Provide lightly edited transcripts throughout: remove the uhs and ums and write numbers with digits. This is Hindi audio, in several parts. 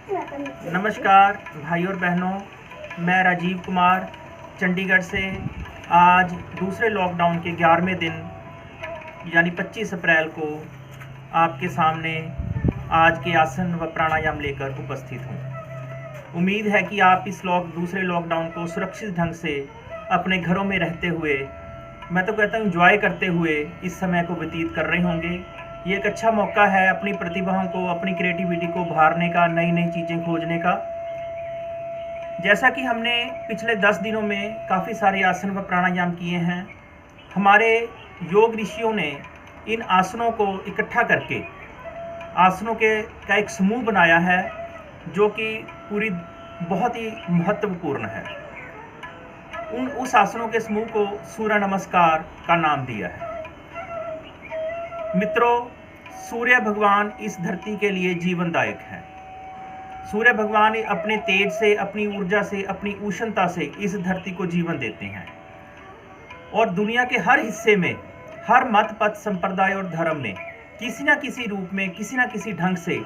नमस्कार भाई और बहनों, मैं राजीव कुमार चंडीगढ़ से आज दूसरे लॉकडाउन के 11वें दिन यानी 25 अप्रैल को आपके सामने आज के आसन व प्राणायाम लेकर उपस्थित हूँ। उम्मीद है कि आप इस दूसरे लॉकडाउन को सुरक्षित ढंग से अपने घरों में रहते हुए, मैं तो कहता हूँ एंजॉय करते हुए इस समय को व्यतीत कर रहे होंगे। ये एक अच्छा मौका है अपनी प्रतिभाओं को, अपनी क्रिएटिविटी को उभारने का, नई नई चीज़ें खोजने का। जैसा कि हमने पिछले 10 दिनों में काफ़ी सारे आसन व प्राणायाम किए हैं, हमारे योग ऋषियों ने इन आसनों को इकट्ठा करके आसनों का एक समूह बनाया है जो कि बहुत ही महत्वपूर्ण है। उस आसनों के समूह को सूर्य नमस्कार का नाम दिया है। मित्रों, सूर्य भगवान इस धरती के लिए जीवनदायक है। सूर्य भगवान अपने तेज से, अपनी ऊर्जा से, अपनी उष्णता से इस धरती को जीवन देते हैं और दुनिया के हर हिस्से में, हर मत पथ संप्रदाय और धर्म में किसी न किसी रूप में, किसी न किसी ढंग से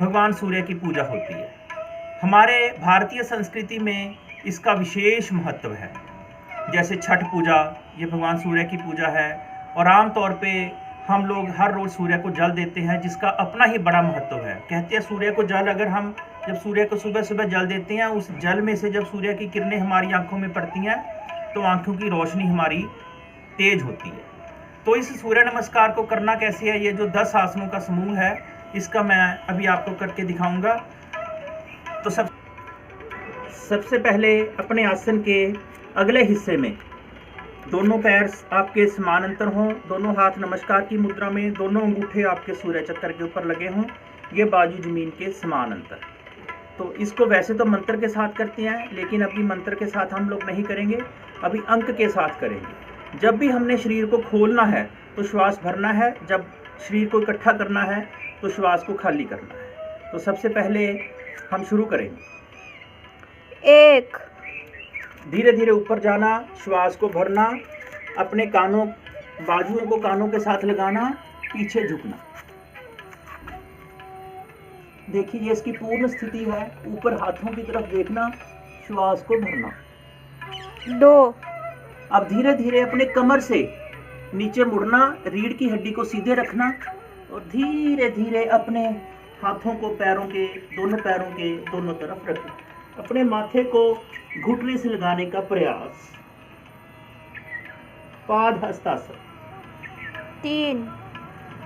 भगवान सूर्य की पूजा होती है। हमारे भारतीय संस्कृति में इसका विशेष महत्व है। जैसे छठ पूजा, ये भगवान सूर्य की पूजा है और आमतौर पे हम लोग हर रोज़ सूर्य को जल देते हैं, जिसका अपना ही बड़ा महत्व है। कहते हैं सूर्य को जल, अगर हम जब सूर्य को सुबह सुबह जल देते हैं, उस जल में से जब सूर्य की किरणें हमारी आंखों में पड़ती हैं तो आंखों की रोशनी हमारी तेज होती है। तो इस सूर्य नमस्कार को करना कैसे है, ये जो 10 आसनों का समूह है, इसका मैं अभी आपको करके दिखाऊंगा। तो सबसे पहले अपने आसन के अगले हिस्से में दोनों पैर आपके समानांतर हों, दोनों हाथ नमस्कार की मुद्रा में, दोनों अंगूठे आपके सूर्य चक्र के ऊपर लगे हों, ये बाजू जमीन के समानांतर। तो इसको वैसे तो मंत्र के साथ करते हैं, लेकिन अभी मंत्र के साथ हम लोग नहीं करेंगे, अभी अंक के साथ करेंगे। जब भी हमने शरीर को खोलना है तो श्वास भरना है, जब शरीर को इकट्ठा करना है तो श्वास को खाली करना है। तो सबसे पहले हम शुरू करेंगे। 1, धीरे धीरे ऊपर जाना, श्वास को भरना, अपने कानों, बाजुओं को कानों के साथ लगाना, पीछे झुकना। देखिए ये इसकी पूर्ण स्थिति है। ऊपर हाथों की तरफ देखना, श्वास को भरना। 2, अब धीरे धीरे अपने कमर से नीचे मुड़ना, रीढ़ की हड्डी को सीधे रखना और धीरे धीरे अपने हाथों को दोनों पैरों के दोनों तरफ रखना। अपने माथे को घुटने से लगाने का प्रयास। पाद हस्तासन। 3,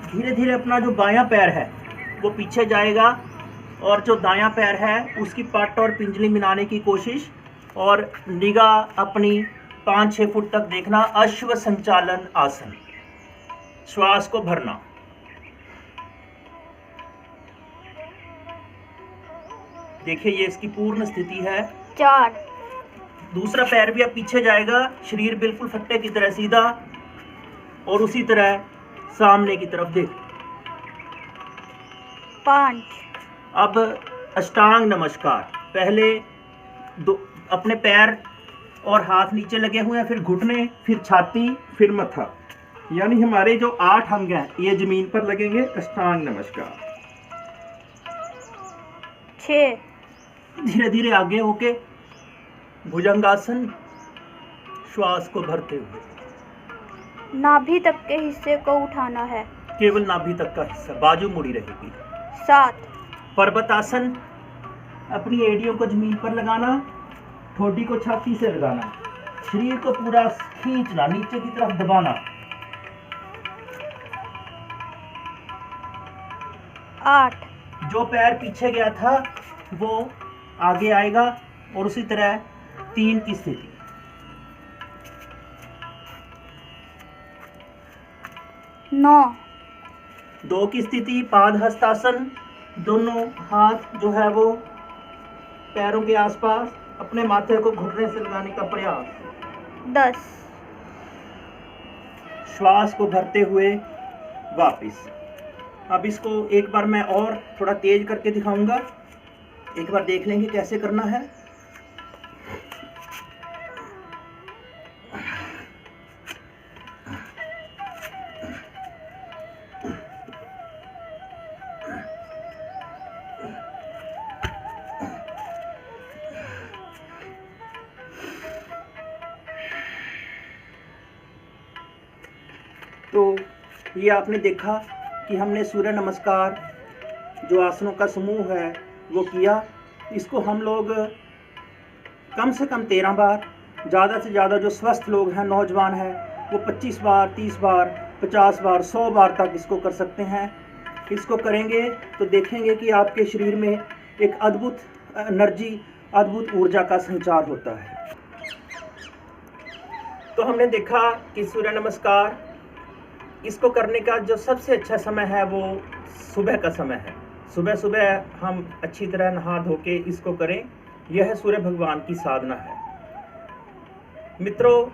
धीरे धीरे अपना जो बायां पैर है वो पीछे जाएगा और जो दायां पैर है उसकी पट और पिंजली मिलाने की कोशिश और निगाह अपनी 5-6 फुट तक देखना। अश्व संचालन आसन। श्वास को भरना। देखिए ये इसकी पूर्ण स्थिति है। 4, दूसरा पैर भी अब पीछे जाएगा, शरीर बिल्कुल फट्टे की तरह सीधा और उसी तरह सामने की तरफ देख। 5, अब अष्टांग नमस्कार। पहले अपने पैर और हाथ नीचे लगे हुए हैं, फिर घुटने, फिर छाती, फिर मथा, यानी हमारे जो 8 अंग हैं ये जमीन पर लगेंगे। अष्टांग नमस्कार। 6, धीरे धीरे आगे होके भुजंगासन, श्वास को भरते हुए नाभि तक के हिस्से को उठाना है। केवल नाभि तक का हिस्सा, बाजू मुड़ी रहेगी। 7, पर्वतासन। अपनी एड़ियों को जमीन पर लगाना, ठोडी को छाती से लगाना, शरीर को पूरा खींचना, नीचे की तरफ दबाना। 8, जो पैर पीछे गया था वो आगे आएगा और उसी तरह 3 की स्थिति। 9, 2 की स्थिति, पाद हस्तासन। दोनों हाथ जो है वो पैरों के आसपास, अपने माथे को घुटने से लगाने का प्रयास। 10, श्वास को भरते हुए वापस। अब इसको एक बार मैं और थोड़ा तेज करके दिखाऊंगा, एक बार देख लेंगे कैसे करना है। ये आपने देखा कि हमने सूर्य नमस्कार जो आसनों का समूह है वो किया। इसको हम लोग कम से कम 13 बार, ज़्यादा से ज़्यादा जो स्वस्थ लोग हैं, नौजवान हैं, वो 25 बार, 30 बार, 50 बार, 100 बार तक इसको कर सकते हैं। इसको करेंगे तो देखेंगे कि आपके शरीर में एक अद्भुत एनर्जी, अद्भुत ऊर्जा का संचार होता है। तो हमने देखा कि सूर्य नमस्कार, इसको करने का जो सबसे अच्छा समय है वो सुबह का समय है। सुबह सुबह हम अच्छी तरह नहा धो के इसको करें, यह सूर्य भगवान की साधना है। मित्रों,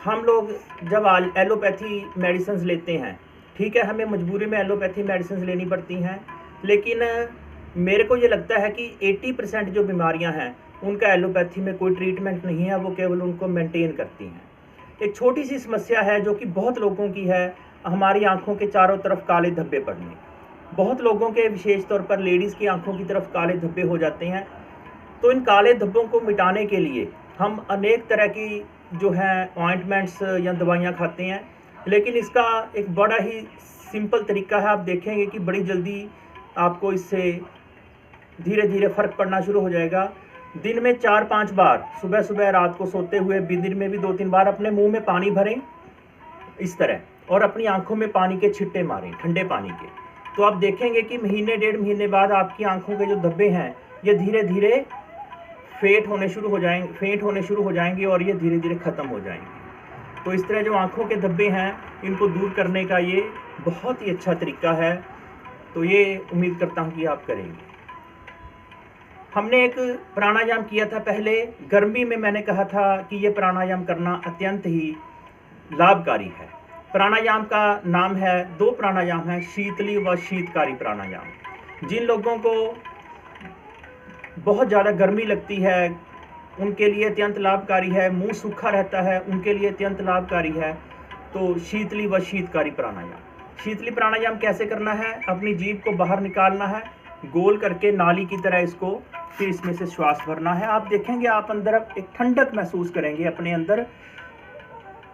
हम लोग जब एलोपैथी मेडिसिन लेते हैं, ठीक है, हमें मजबूरी में एलोपैथी मेडिसिन लेनी पड़ती हैं, लेकिन मेरे को ये लगता है कि 80% जो बीमारियां हैं उनका एलोपैथी में कोई ट्रीटमेंट नहीं है, वो केवल उनको मेंटेन करती हैं। एक छोटी सी समस्या है जो कि बहुत लोगों की है, हमारी आंखों के चारों तरफ काले धब्बे पड़ने। बहुत लोगों के, विशेष तौर पर लेडीज़ की आंखों की तरफ काले धब्बे हो जाते हैं। तो इन काले धब्बों को मिटाने के लिए हम अनेक तरह की जो है ऑइंटमेंट्स या दवाइयाँ खाते हैं, लेकिन इसका एक बड़ा ही सिंपल तरीका है। आप देखेंगे कि बड़ी जल्दी आपको इससे धीरे धीरे फ़र्क पड़ना शुरू हो जाएगा। दिन में 4-5 बार, सुबह सुबह, रात को सोते हुए, दिन में भी 2-3 बार अपने मुंह में पानी भरें इस तरह, और अपनी आंखों में पानी के छिट्टे मारें, ठंडे पानी के। तो आप देखेंगे कि महीने 1.5 महीने बाद आपकी आंखों के जो धब्बे हैं ये धीरे धीरे फेंट होने शुरू हो जाएंगे और ये धीरे धीरे ख़त्म हो जाएंगे। तो इस तरह जो आंखों के धब्बे हैं इनको दूर करने का ये बहुत ही अच्छा तरीका है। तो ये उम्मीद करता हूँ कि आप करेंगे। हमने एक प्राणायाम किया था पहले, गर्मी में मैंने कहा था कि ये प्राणायाम करना अत्यंत ही लाभकारी है। प्राणायाम का नाम है, 2 प्राणायाम हैं, शीतली व शीतकारी प्राणायाम। जिन लोगों को बहुत ज़्यादा गर्मी लगती है उनके लिए अत्यंत लाभकारी है, मुंह सूखा रहता है उनके लिए अत्यंत लाभकारी है। तो शीतली व शीतकारी प्राणायाम। शीतली प्राणायाम कैसे करना है? अपनी जीभ को बाहर निकालना है, गोल करके नाली की तरह इसको, फिर इसमें से श्वास भरना है। आप देखेंगे, आप अंदर एक ठंडक महसूस करेंगे अपने अंदर।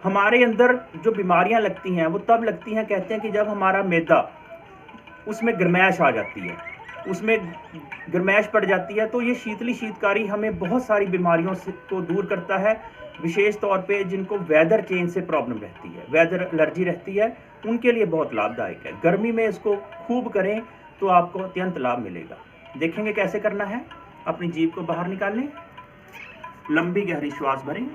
हमारे अंदर जो बीमारियां लगती हैं वो तब लगती हैं, कहते हैं कि जब हमारा मैदा, उसमें गर्मैश आ जाती है, उसमें गर्मैश पड़ जाती है। तो ये शीतली शीतकारी हमें बहुत सारी बीमारियों से को दूर करता है। विशेष तौर पे जिनको वेदर चेंज से प्रॉब्लम रहती है, वेदर एलर्जी रहती है, उनके लिए बहुत लाभदायक है। गर्मी में इसको खूब करें तो आपको अत्यंत लाभ मिलेगा। देखेंगे कैसे करना है। अपनी जीभ को बाहर निकालें, लंबी गहरी श्वास भरें,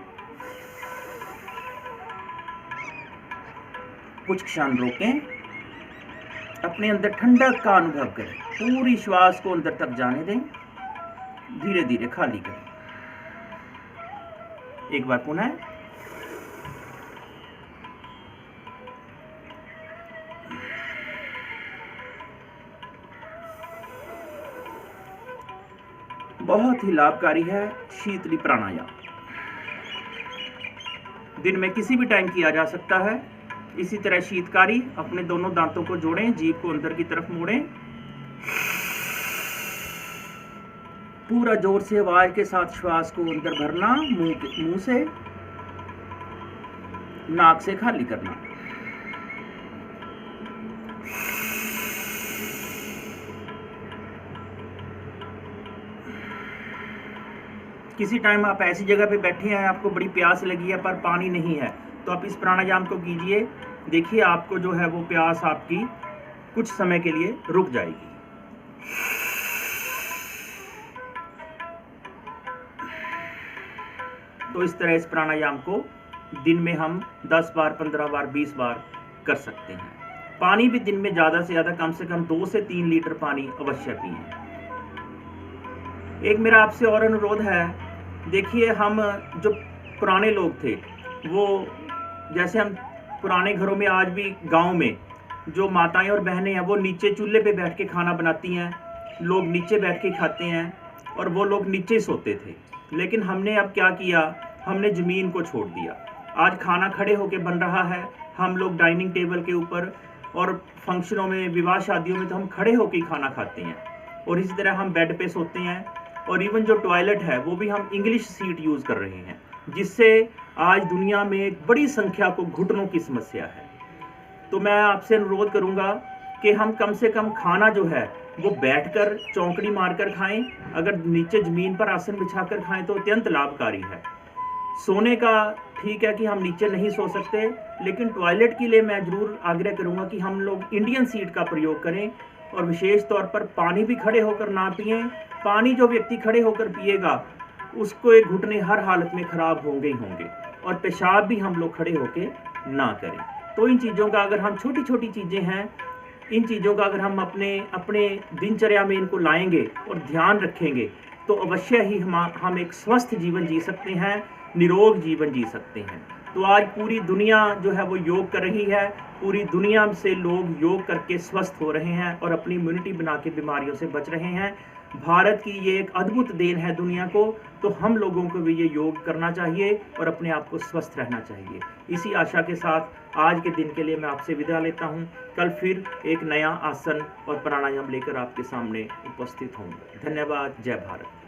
कुछ क्षण रोकें, अपने अंदर ठंडक का अनुभव करें, पूरी श्वास को अंदर तक जाने दें, धीरे धीरे खाली करें। एक बार पुनः, बहुत ही लाभकारी है शीतली प्राणायाम। दिन में किसी भी टाइम किया जा सकता है। इसी तरह शीतकारी, अपने दोनों दांतों को जोड़ें, जीभ को अंदर की तरफ मोड़ें, पूरा जोर से आवाज के साथ श्वास को अंदर भरना, मुंह से, नाक से खाली करना। किसी टाइम आप ऐसी जगह पे बैठे हैं, आपको बड़ी प्यास लगी है पर पानी नहीं है, तो आप इस प्राणायाम को कीजिए। देखिए आपको जो है वो प्यास आपकी कुछ समय के लिए रुक जाएगी। तो इस तरह इस प्राणायाम को दिन में हम 10 बार, 15 बार, 20 बार कर सकते हैं। पानी भी दिन में ज़्यादा से ज़्यादा, कम से कम 2 से 3 लीटर पानी अवश्य पिएं। एक मेरा आपसे और अनुरोध है, देखिए हम जो पुराने लोग थे, वो जैसे हम पुराने घरों में, आज भी गांव में जो माताएं और बहनें हैं वो नीचे चूल्हे पे बैठ के खाना बनाती हैं, लोग नीचे बैठ के खाते हैं और वो लोग नीचे सोते थे। लेकिन हमने अब क्या किया, हमने ज़मीन को छोड़ दिया। आज खाना खड़े होके बन रहा है, हम लोग डाइनिंग टेबल के ऊपर, और फंक्शनों में, विवाह शादियों में तो हम खड़े होके खाना खाते हैं, और इसी तरह हम बेड पे सोते हैं। और इवन जो टॉयलेट है वो भी हम इंग्लिश सीट यूज़ कर रहे हैं, जिससे आज दुनिया में एक बड़ी संख्या को घुटनों की समस्या है। तो मैं आपसे अनुरोध करूंगा कि हम कम से कम खाना जो है वो बैठकर चौंकड़ी मारकर खाएं। अगर नीचे ज़मीन पर आसन बिछाकर खाएं तो अत्यंत लाभकारी है। सोने का ठीक है कि हम नीचे नहीं सो सकते, लेकिन टॉयलेट के लिए मैं ज़रूर आग्रह करूंगा कि हम लोग इंडियन सीट का प्रयोग करें और विशेष तौर पर पानी भी खड़े होकर ना पिएं। पानी जो व्यक्ति खड़े होकर पिएगा उसको एक घुटने हर हालत में ख़राब होंगे ही होंगे, और पेशाब भी हम लोग खड़े होकर ना करें। तो इन चीज़ों का अगर हम, छोटी छोटी चीज़ें हैं, इन चीज़ों का अगर हम अपने दिनचर्या में इनको लाएंगे और ध्यान रखेंगे तो अवश्य ही हम एक स्वस्थ जीवन जी सकते हैं, निरोग जीवन जी सकते हैं। तो आज पूरी दुनिया जो है वो योग कर रही है, पूरी दुनिया से लोग योग करके स्वस्थ हो रहे हैं और अपनी इम्यूनिटी बना के बीमारियों से बच रहे हैं। भारत की ये एक अद्भुत देन है दुनिया को, तो हम लोगों को भी ये योग करना चाहिए और अपने आप को स्वस्थ रहना चाहिए। इसी आशा के साथ आज के दिन के लिए मैं आपसे विदा लेता हूँ। कल फिर एक नया आसन और प्राणायाम लेकर आपके सामने उपस्थित होंगे। धन्यवाद। जय भारत।